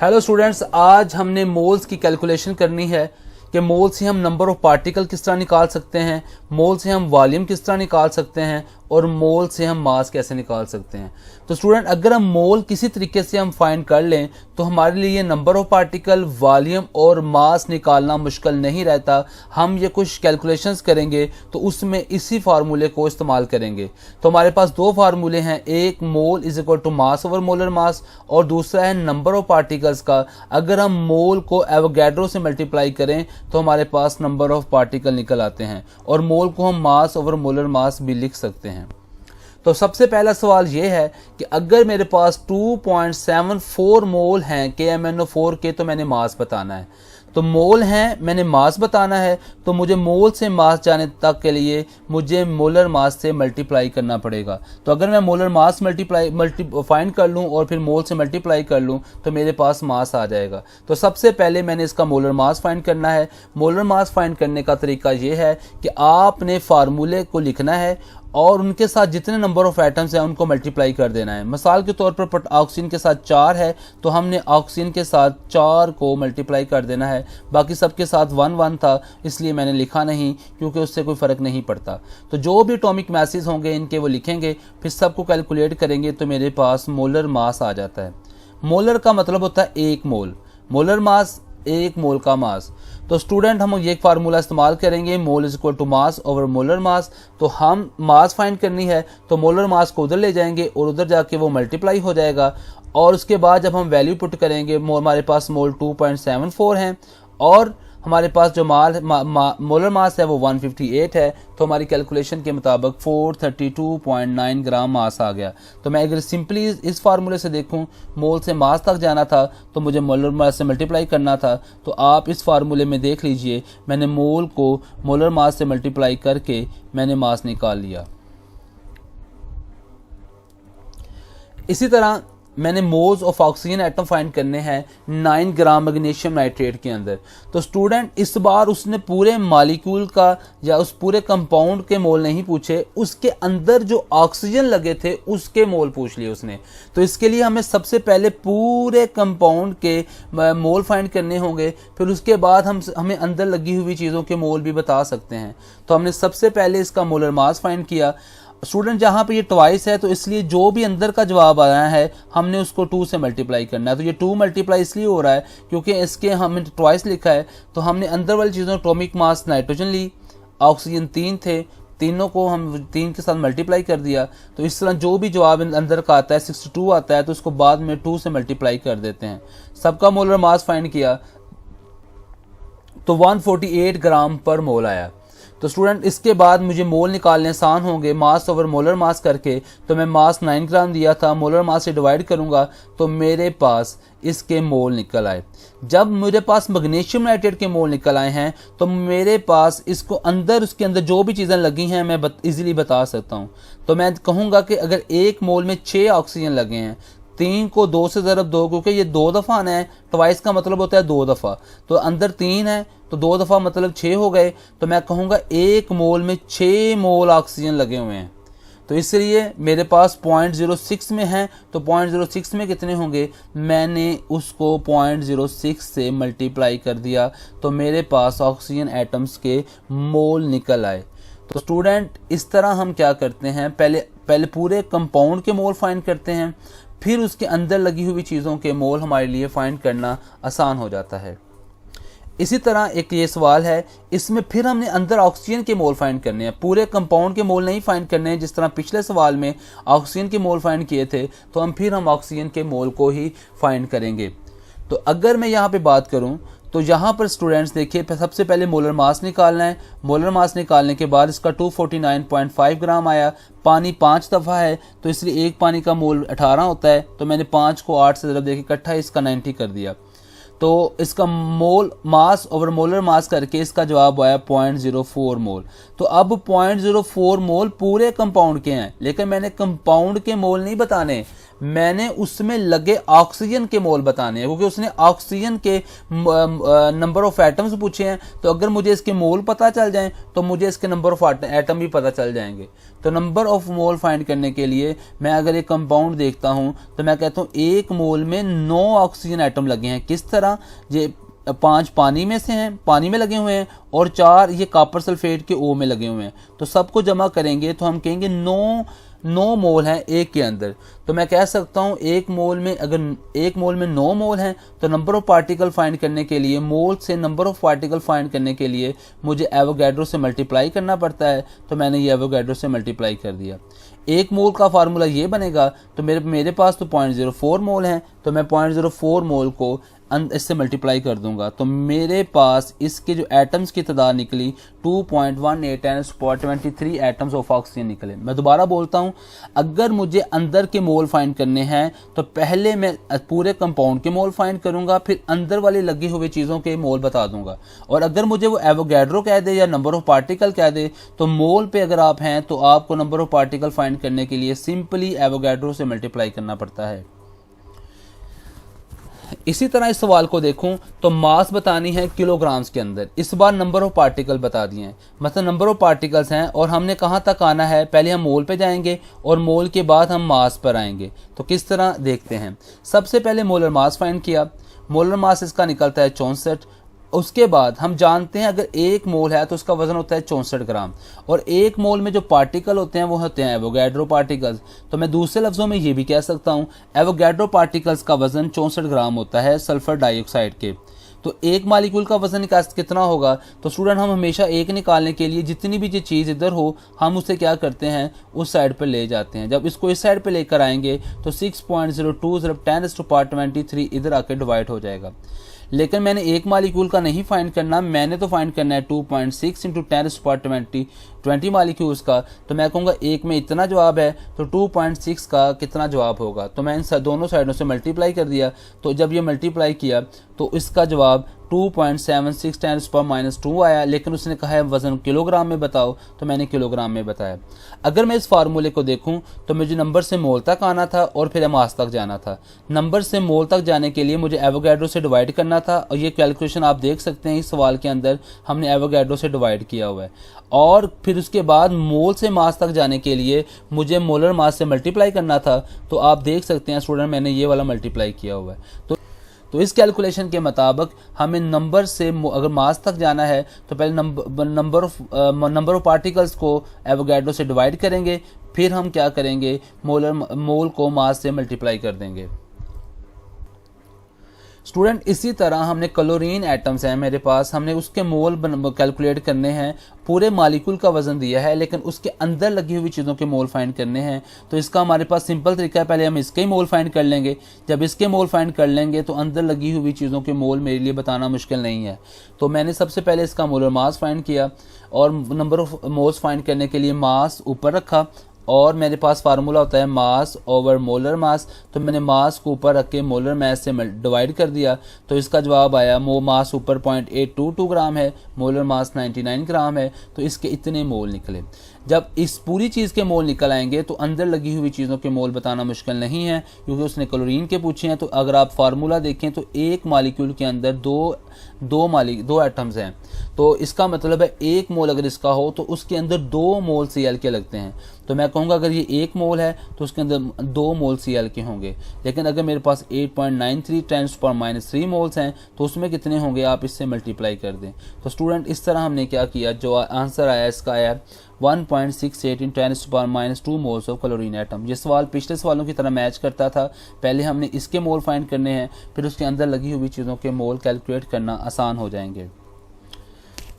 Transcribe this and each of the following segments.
Hello students, आज हमने moles की कैलकुलेशन करनी है कि मोल से हम नंबर ऑफ पार्टिकल किस तरह निकाल सकते हैं, मोल से हम वॉल्यूम किस तरह निकाल सकते हैं और मोल से हम मास कैसे निकाल सकते हैं। तो स्टूडेंट, अगर हम मोल किसी तरीके से हम फाइंड कर लें तो हमारे लिए नंबर ऑफ पार्टिकल, वॉल्यूम और मास निकालना मुश्किल नहीं रहता। हम ये कुछ कैलकुलेशंस करेंगे तो उसमें इसी फार्मूले को इस्तेमाल करेंगे। तो हमारे पास दो फार्मूले हैं, एक mole is equal to mass over molar mass और दूसरा है नंबर ऑफ पार्टिकल्स का। अगर हम मोल को एवोगैड्रो से मल्टीप्लाई करें तो हमारे पास नंबर ऑफ पार्टिकल निकल आते हैं और मोल को हम मास ओवर मोलर मास भी लिख सकते हैं। तो सबसे पहला सवाल यह है कि अगर मेरे पास 2.74 मोल हैं KMnO4 के तो मैंने मास बताना है। तो मोल हैं, मैंने मास बताना है, तो मुझे मोल से मास जाने तक के लिए मुझे मोलर मास से मल्टीप्लाई करना पड़ेगा। तो अगर मैं मोलर मास फाइंड कर लूँ और फिर मोल से मल्टीप्लाई कर लूँ तो मेरे पास मास आ जाएगा। तो सबसे पहले मैंने इसका मोलर मास फाइंड करना है। मोलर मास फाइंड करने का तरीका ये है कि आपने फार्मूले को लिखना है और उनके साथ जितने नंबर ऑफ एटम्स हैं उनको मल्टीप्लाई कर देना है। मिसाल के तौर पर ऑक्सीजन के साथ 4 है तो हमने ऑक्सीजन के साथ 4 को मल्टीप्लाई कर देना है। बाकी सबके साथ 1 था इसलिए मैंने लिखा नहीं, क्योंकि उससे कोई फ़र्क नहीं पड़ता। तो जो भी एटॉमिक मासेस होंगे इनके वो लिखेंगे, फिर सबको कैलकुलेट करेंगे तो मेरे पास मोलर मास आ जाता है। मोलर का मतलब होता है 1 मोल, मोलर मास 1 मोल का मास। तो स्टूडेंट, हम ये फार्मूला इस्तेमाल करेंगे, mole is equal to mass over molar mass. तो हम मास फाइंड करनी है तो मोलर मास को उधर ले जाएंगे और उधर जाके वो मल्टीप्लाई हो जाएगा और उसके बाद जब हम वैल्यू पुट करेंगे हमारे पास मोल 2.74 हैं और हमारे पास जो मोलर मास है वो 158 है। तो हमारी कैलकुलेशन के मुताबिक 432.9 ग्राम मास आ गया। तो मैं अगर सिंपली इस फार्मूले से देखूं, मोल से मास तक जाना था तो मुझे मोलर मास से मल्टीप्लाई करना था। तो आप इस फार्मूले में देख लीजिए, मैंने मोल को मोलर मास से मल्टीप्लाई करके मैंने मास निकाल लिया। इसी तरह मैंने moles of oxygen atom find करने हैं 9 ग्राम मैग्नीशियम नाइट्रेट के अंदर। तो स्टूडेंट, इस बार उसने पूरे मॉलिक्यूल का या उस पूरे कंपाउंड के मोल नहीं पूछे, उसके अंदर जो ऑक्सीजन लगे थे उसके मोल पूछ लिए उसने। तो इसके लिए हमें सबसे पहले पूरे कंपाउंड के मोल फाइंड करने होंगे, फिर उसके बाद हमें अंदर लगी हुई चीज़ों के मोल भी बता सकते हैं। तो हमने सबसे पहले इसका मोलर मास फाइंड किया। स्टूडेंट, जहाँ पे ये ट्वाइस है तो इसलिए जो भी अंदर का जवाब आया है हमने उसको 2 से मल्टीप्लाई करना है। तो ये 2 मल्टीप्लाई इसलिए हो रहा है क्योंकि इसके हमने ट्वाइस लिखा है। तो हमने अंदर वाली चीज़ों एटॉमिक मास नाइट्रोजन ली, ऑक्सीजन 3 थे, तीनों को हम 3 के साथ मल्टीप्लाई कर दिया। तो इस तरह जो भी जवाब अंदर का आता है 62 आता है तो उसको बाद में 2 से मल्टीप्लाई कर देते हैं। सबका मोलर मास फाइंड किया तो 148 ग्राम पर मोल आया। तो स्टूडेंट, इसके बाद मुझे मोल निकालने आसान होंगे मास ओवर मोलर मास करके। तो मैं मास 9 ग्राम दिया था, मोलर मास से डिवाइड करूंगा तो मेरे पास इसके मोल निकल आए। जब मेरे पास मैग्नीशियम नाइट्रेट के मोल निकल आए हैं तो मेरे पास इसको उसके अंदर जो भी चीज़ें लगी हैं मैं इजीली बता सकता हूँ। तो मैं कहूँगा कि अगर 1 मोल में 6 ऑक्सीजन लगे हैं, 3 को 2 से ज़रब 2, क्योंकि ये 2 दफ़ा आना है, ट्वाइस का मतलब होता है 2 दफ़ा। तो अंदर 3 है तो 2 दफ़ा मतलब 6 हो गए। तो मैं कहूँगा 1 मोल में 6 मोल ऑक्सीजन लगे हुए हैं। तो इसलिए मेरे पास 0.06 में है। तो 0.06 में कितने होंगे, मैंने उसको 0.06 से मल्टीप्लाई कर दिया तो मेरे पास ऑक्सीजन एटम्स के मोल निकल आए। तो स्टूडेंट, इस तरह हम क्या करते हैं, पहले पूरे कंपाउंड के मोल फाइंड करते हैं, फिर उसके अंदर लगी हुई चीज़ों के मोल हमारे लिए फाइंड करना आसान हो जाता है। इसी तरह एक ये सवाल है, इसमें फिर हमने अंदर ऑक्सीजन के मोल फाइंड करने हैं, पूरे कंपाउंड के मोल नहीं फाइंड करने हैं। जिस तरह पिछले सवाल में ऑक्सीजन के मोल फाइंड किए थे तो हम ऑक्सीजन के मोल को ही फाइंड करेंगे। तो अगर मैं यहाँ पे बात करूँ तो यहाँ पर स्टूडेंट्स देखिए, सबसे पहले मोलर मास निकालना है। मोलर मास निकालने के बाद इसका 249.5 ग्राम आया। पानी 5 दफ़ा है तो इसलिए एक पानी का मोल 18 होता है। तो मैंने 5 को 8 से ज़रब देके इकट्ठा इसका 90 कर दिया। तो इसका मोल मास ओवर मोलर मास करके इसका जवाब आया 0.04 मोल। तो अब 0.04 मोल पूरे कंपाउंड के हैं, लेकिन मैंने कंपाउंड के मोल नहीं बताने, मैंने उसमें लगे ऑक्सीजन के मोल बताने हैं, क्योंकि उसने ऑक्सीजन के नंबर ऑफ एटम्स पूछे हैं। तो अगर मुझे इसके मोल पता चल जाएं तो मुझे इसके नंबर ऑफ एटम भी पता चल जाएंगे। तो नंबर ऑफ मोल फाइंड करने के लिए मैं अगर एक कंपाउंड देखता हूं तो मैं कहता हूं 1 मोल में 9 ऑक्सीजन एटम लगे हैं। किस तरह? ये 5 पानी में से हैं, पानी में लगे हुए हैं, और 4 ये कॉपर सल्फेट के O में लगे हुए हैं। तो सबको जमा करेंगे तो हम कहेंगे 9 मोल हैं एक के अंदर। तो मैं कह सकता हूं 1 मोल में, अगर 1 मोल में 9 मोल हैं तो नंबर ऑफ पार्टिकल फाइंड करने के लिए, मोल से नंबर ऑफ पार्टिकल फाइंड करने के लिए मुझे एवोगैड्रो से मल्टीप्लाई करना पड़ता है। तो मैंने ये एवोगैड्रो से मल्टीप्लाई कर दिया। 1 मोल का फार्मूला ये बनेगा, तो मेरे पास तो 0.04 मोल हैं, तो मैं 0.04 मोल को इससे मल्टीप्लाई कर दूंगा। तो मेरे पास इसके जो एटम्स की तादाद निकली 2.18 10⁻23 एटम्स ऑफ ऑक्सीजन निकले। मैं दोबारा बोलता हूं, अगर मुझे अंदर के मोल फाइंड करने हैं तो पहले मैं पूरे कंपाउंड के मोल फाइंड करूंगा, फिर अंदर वाली लगी हुई चीज़ों के मोल बता दूंगा। और अगर मुझे वो एवोगैड्रो कह दे या नंबर ऑफ पार्टिकल कह दे, तो मोल पे अगर आप हैं तो आपको नंबर ऑफ पार्टिकल फाइंड करने के लिए सिंपली एवोगैड्रो से मल्टीप्लाई करना पड़ता है। इसी तरह इस सवाल को देखूं तो मास बतानी है किलोग्राम्स के अंदर। इस बार नंबर ऑफ पार्टिकल बता दिए हैं, मतलब नंबर ऑफ पार्टिकल्स हैं, और हमने कहां तक आना है, पहले हम मोल पे जाएंगे और मोल के बाद हम मास पर आएंगे। तो किस तरह देखते हैं। सबसे पहले मोलर मास फाइंड किया। मोलर मास इसका निकलता है 64। उसके बाद हम जानते हैं अगर 1 मोल है तो उसका वजन होता है 64 ग्राम, और 1 मोल में जो पार्टिकल होते हैं वो होते हैं एवोगैड्रो पार्टिकल्स। तो मैं दूसरे लफ्जों में ये भी कह सकता हूं एवोगैड्रो पार्टिकल्स का वजन 64 ग्राम होता है सल्फर डाइऑक्साइड के। तो एक मालिक्यूल का वजन कितना होगा? तो स्टूडेंट हम हमेशा एक निकालने के लिए जितनी भी ये चीज़ इधर हो हम उसे क्या करते हैं, उस साइड पर ले जाते हैं। जब इसको इस साइड पर लेकर आएंगे तो 6.02 10⁻23 इधर आकर डिवाइड हो जाएगा। लेकिन मैंने एक मालिक्यूल का नहीं फाइंड करना, मैंने तो फाइंड करना है 2.6 × 10⁻20 मालिक्यूल्स का। तो मैं कहूँगा एक में इतना जवाब है तो 2.6 का कितना जवाब होगा। तो मैं इन दोनों साइडों से मल्टीप्लाई कर दिया। तो जब ये मल्टीप्लाई किया तो इसका जवाब 2.76 10⁻² आया। लेकिन उसने कहा है वजन किलोग्राम में बताओ, तो मैंने किलोग्राम में बताया। अगर मैं इस फार्मूले को देखूं तो मुझे नंबर से मोल तक आना था और फिर मास तक जाना था। नंबर से मोल तक जाने के लिए मुझे एवोगैड्रो से डिवाइड करना था, और ये कैलकुलेशन आप देख सकते हैं इस सवाल के अंदर हमने एवोगैड्रो से डिवाइड किया हुआ है। और फिर उसके बाद मोल से मास तक जाने के लिए मुझे मोलर मास से मल्टीप्लाई करना था। तो आप देख सकते हैं स्टूडेंट मैंने ये वाला मल्टीप्लाई किया हुआ है। तो इस कैलकुलेशन के मुताबिक हमें नंबर से अगर मास तक जाना है तो पहले नंबर ऑफ पार्टिकल्स को एवोगैड्रो से डिवाइड करेंगे, फिर हम क्या करेंगे, मोल को मास से मल्टीप्लाई कर देंगे। स्टूडेंट इसी तरह हमने क्लोरीन एटम्स हैं मेरे पास, हमने उसके मोल कैलकुलेट करने हैं। पूरे मालिक्यूल का वजन दिया है लेकिन उसके अंदर लगी हुई चीज़ों के मोल फाइंड करने हैं। तो इसका हमारे पास सिंपल तरीका है, पहले हम इसके ही मोल फाइंड कर लेंगे। जब इसके मोल फाइंड कर लेंगे तो अंदर लगी हुई चीज़ों के मोल मेरे लिए बताना मुश्किल नहीं है। तो मैंने सबसे पहले इसका मोलर मास फाइंड किया और नंबर ऑफ मोल्स फाइंड करने के लिए मास ऊपर रखा, और मेरे पास फार्मूला होता है मास ओवर मोलर मास। तो मैंने मास को ऊपर रख के मोलर मास से डिवाइड कर दिया। तो इसका जवाब आया मास ऊपर 0.822 ग्राम है, मोलर मास 99 ग्राम है। तो इसके इतने मोल निकले। जब इस पूरी चीज़ के मोल निकल आएंगे तो अंदर लगी हुई चीज़ों के मोल बताना मुश्किल नहीं है, क्योंकि उसने क्लोरीन के पूछे हैं। तो अगर आप फार्मूला देखें तो एक मालिक्यूल के अंदर दो एटम्स हैं। तो इसका मतलब है 1 मोल अगर इसका हो तो उसके अंदर 2 मोल Cl के लगते हैं। तो मैं कहूँगा अगर ये 1 मोल है तो उसके अंदर 2 मोल Cl के होंगे। लेकिन अगर मेरे पास 8.93 10⁻³ मोल्स हैं तो उसमें कितने होंगे, आप इससे मल्टीप्लाई कर दें। तो स्टूडेंट इस तरह हमने क्या किया, जो आंसर आया इसका आया 1.68 × 10⁻² मोल्स ऑफ क्लोरीन एटम। ये सवाल पिछले सवालों की तरह मैच करता था। पहले हमने इसके मोल फाइंड करने हैं, फिर उसके अंदर लगी हुई चीज़ों के मोल कैलकुलेट करना आसान हो जाएंगे।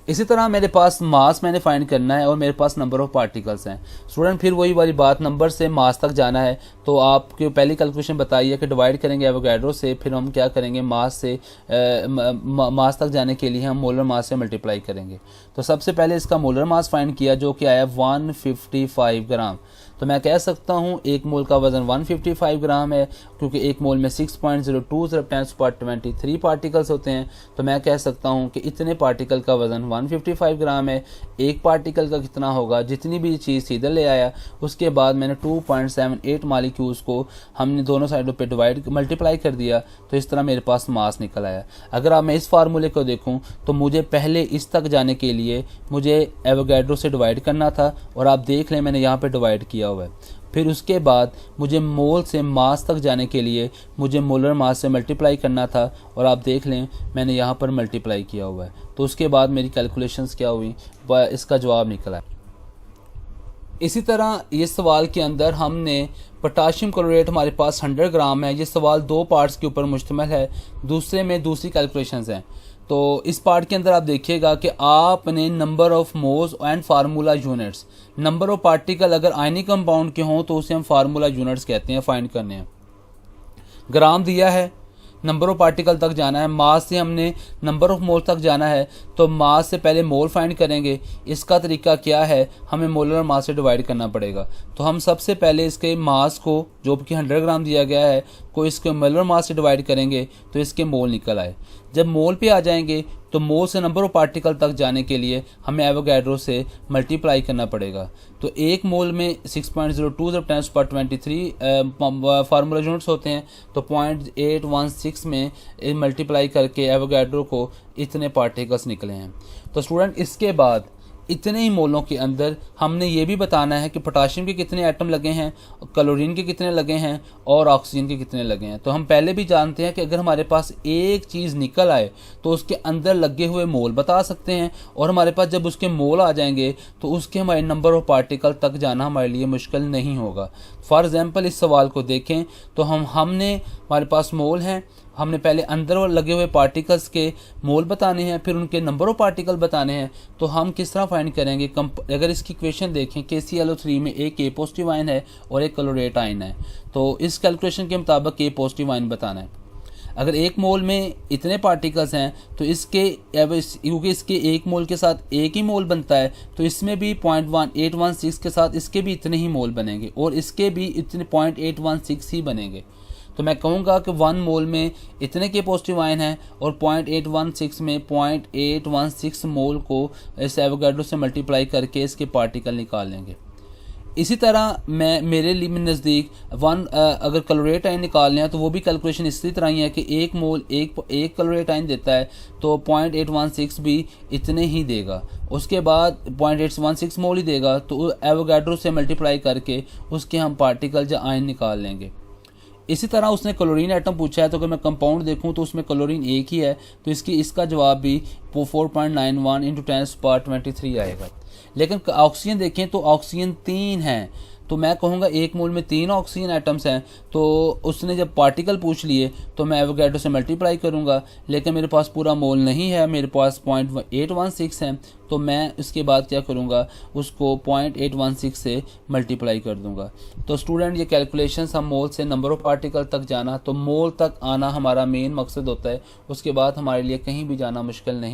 इसी तरह मेरे पास मास मैंने फाइंड करना है और मेरे पास नंबर ऑफ पार्टिकल्स हैं। स्टूडेंट फिर वही वाली बात, नंबर से मास तक जाना है तो आपके पहली कैलकुलेशन बताई है कि डिवाइड करेंगे एवोगैड्रो से, फिर हम क्या करेंगे मास से मास तक जाने के लिए हम मोलर मास से मल्टीप्लाई करेंगे। तो सबसे पहले इसका मोलर मास फाइंड किया जो कि आया 155 ग्राम। तो मैं कह सकता हूँ एक मोल का वज़न 155 ग्राम है, क्योंकि एक मोल में 6.02 × 10⁻23 पार्टिकल्स होते हैं। तो मैं कह सकता हूँ कि इतने पार्टिकल का वज़न 155 ग्राम है। एक पार्टिकल का कितना होगा, जितनी भी चीज़ इधर ले आया उसके बाद मैंने 2.78 मालिक्यूल्स को हमने दोनों साइडों पे मल्टीप्लाई कर दिया, तो इस तरह मेरे पास मास निकल आया। अगर आप मैं इस फार्मूले को देखूं तो मुझे पहले इस तक जाने के लिए मुझे एवोगैड्रो से डिवाइड करना था, और आप देख लें मैंने यहाँ पे डिवाइड किया हुआ है। फिर उसके बाद मुझे मोल से मास तक जाने के लिए मुझे मोलर मास से मल्टीप्लाई करना था, और आप देख लें मैंने यहाँ पर मल्टीप्लाई किया हुआ है। तो उसके बाद मेरी कैलकुलेशंस क्या हुई, इसका जवाब निकला। इसी तरह ये सवाल के अंदर हमने पोटाशियम क्लोरेट हमारे पास 100 ग्राम है। ये सवाल 2 पार्ट्स के ऊपर मुश्तमिल है, दूसरे में दूसरी कैलकुलेशंस हैं। तो इस पार्ट के अंदर आप देखिएगा कि आपने number of moles and formula units, number of particle अगर आयनिक कंपाउंड के हों तो उसे हम फार्मूला यूनिट्स कहते हैं, फाइंड करने हैं। ग्राम दिया है, नंबर ऑफ पार्टिकल तक जाना है, मास से हमने नंबर ऑफ मोल तक जाना है, तो मास से पहले मोल फाइंड करेंगे। इसका तरीका क्या है, हमें मोलर मास से डिवाइड करना पड़ेगा। तो हम सबसे पहले इसके मास को, जो कि 100 ग्राम दिया गया है, को इसके मोलर मास से डिवाइड करेंगे तो इसके मोल निकल आए। जब मोल पे आ जाएंगे तो मोल से नंबर ऑफ पार्टिकल तक जाने के लिए हमें एवोगैड्रो से मल्टीप्लाई करना पड़ेगा। तो एक मोल में 6.02 × 10⁻23 फार्मूला यूनिट्स होते हैं, तो 0.816 में मल्टीप्लाई करके एवोगैड्रो को इतने पार्टिकल्स निकले हैं। तो स्टूडेंट इसके बाद इतने ही मोलों के अंदर हमने ये भी बताना है कि पोटाशियम के कितने एटम लगे हैं, क्लोरीन के कितने लगे हैं और ऑक्सीजन के कितने लगे हैं। तो हम पहले भी जानते हैं कि अगर हमारे पास एक चीज़ निकल आए तो उसके अंदर लगे हुए मोल बता सकते हैं, और हमारे पास जब उसके मोल आ जाएंगे तो उसके हमारे नंबर ऑफ पार्टिकल तक जाना हमारे लिए मुश्किल नहीं होगा। फॉर एग्जाम्पल इस सवाल को देखें तो हमने हमारे पास मोल हैं, हमने पहले अंदर लगे हुए पार्टिकल्स के मोल बताने हैं, फिर उनके नंबर ऑफ पार्टिकल बताने हैं। तो हम किस तरह फाइंड करेंगे, अगर इसकी इक्वेशन देखें KClO3 में एक K पॉजिटिव आयन है और एक क्लोरेट आयन है, तो इस कैलकुलेशन के मुताबिक K पॉजिटिव आयन बताना है। अगर एक मोल में इतने पार्टिकल्स हैं तो इसके, क्योंकि इसके एक मोल के साथ एक ही मोल बनता है, तो इसमें भी 0.816 के साथ इसके भी इतने ही मोल बनेंगे, और इसके भी इतने 0.816 ही बनेंगे। तो मैं कहूँगा कि 1 मोल में इतने के पॉजिटिव आयन हैं, और 0.816 में 0.816 मोल को इस एवोगैड्रो से मल्टीप्लाई करके इसके पार्टिकल निकाल लेंगे। इसी तरह मेरे लिए नज़दीक अगर क्लोरेट आयन निकालना है तो वो भी कैलकुलेशन इसी तरह ही है कि एक मोल एक क्लोरेट आयन देता है, तो 0.816 भी इतने ही देगा। उसके बाद 0.816 मोल ही देगा, तो एवोगैड्रो से मल्टीप्लाई करके उसके हम पार्टिकल या आयन निकाल लेंगे। इसी तरह उसने क्लोरीन एटम पूछा है, तो अगर मैं कंपाउंड देखूं तो उसमें क्लोरीन एक ही है, तो इसका जवाब भी 4.91 × 10⁻23 आएगा। लेकिन ऑक्सीजन देखें तो ऑक्सीजन 3 हैं, तो मैं कहूँगा एक मोल में 3 ऑक्सीजन एटम्स हैं। तो उसने जब पार्टिकल पूछ लिए तो मैं एवोगैड्रो से मल्टीप्लाई करूँगा, लेकिन मेरे पास पूरा मोल नहीं है, मेरे पास 0.816 है, तो मैं उसके बाद क्या करूँगा, उसको 0.816 से मल्टीप्लाई कर दूँगा। तो स्टूडेंट ये कैलकुलेशंस, हम मोल से नंबर ऑफ पार्टिकल तक जाना, तो मोल तक आना हमारा मेन मकसद होता है, उसके बाद हमारे लिए कहीं भी जाना मुश्किल नहीं।